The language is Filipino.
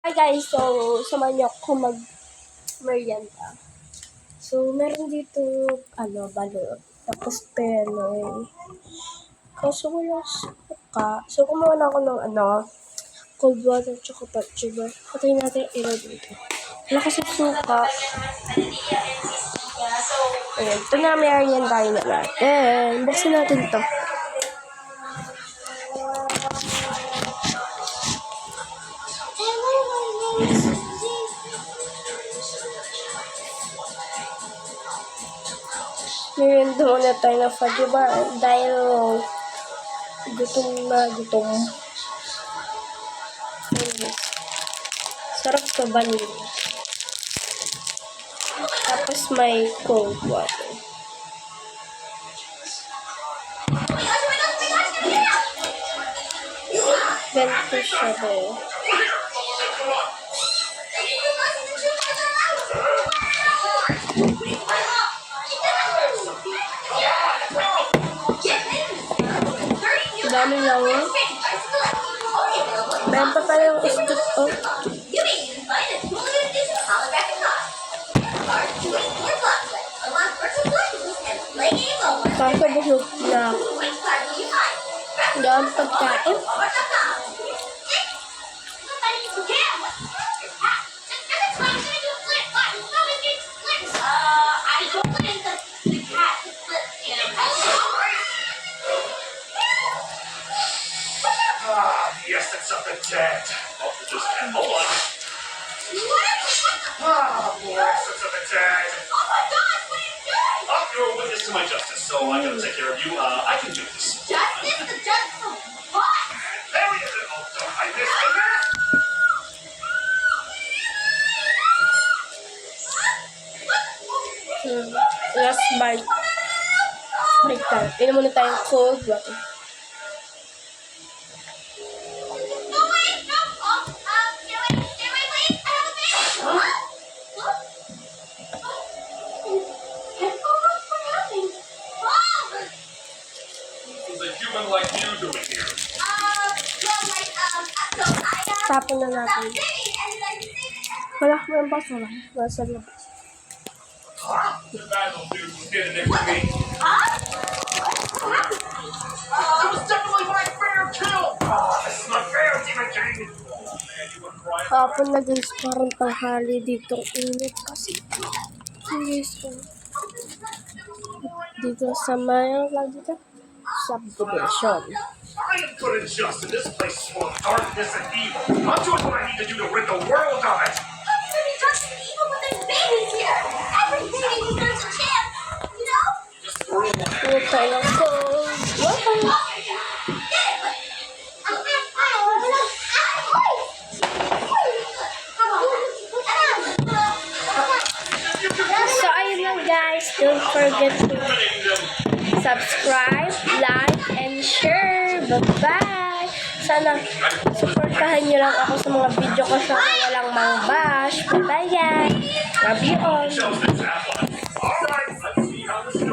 Hi guys, so samahan niyo ako mag-merienda. So meron dito, balot. Tapos penoy. Kaso wala suka. So kumuha na ako ng cold water tsaka pot sugar. Patayin natin yung ilaw dito. Wala kasi suka. Ayan, ito na meriendahin na natin. Buksan natin ito. Merienda muna tayo ng fudge bar dahil gutom na gutom. Sarap sa vanilla. Tapos may cold water. Ganito siya doon. Dami lang yun. Benta pa yung istot ko. Kaso busog na ako. Dami pagkain. The essence of the dead. Oh, just hold on. The essence of the dead. Oh my God, what are you doing? Oh, you're a witness to my justice, so I gotta take care of you. I can do this. Justice? The justice of what? There we go. I missed the man. Last bite. Break time. Inom muna tayong cold water. No, wait, no. Oh, stay away, please. I have a baby. What? What happened? Mom! What's a human like you doing here? So I Tapon na natin. singing and then singing. Wala ko yung baso lang. Nasa labas. The battle dude was standing next to me. Huh? That was definitely my fair kill. This is my fair, Demon King. Oh man, you were crying. Tapon na guys, parang tanghali dito. Init kasi. Guys, dito sa mayang lang dito. Subdivision. I am good and just, and this place is full of darkness and evil. I'm doing what I need to do to rid the world of it. How can there be darkness and evil when there's babies here? Every baby deserves a chance, you know? Just throw one at Ano tayo ng cold water? So ayun lang guys, don't forget to subscribe, like, and share. Bye-bye! Sana supportahan nyo lang ako sa mga video ko sa walang mang bash. Bye-bye guys! Love you all! shells this apple. All right.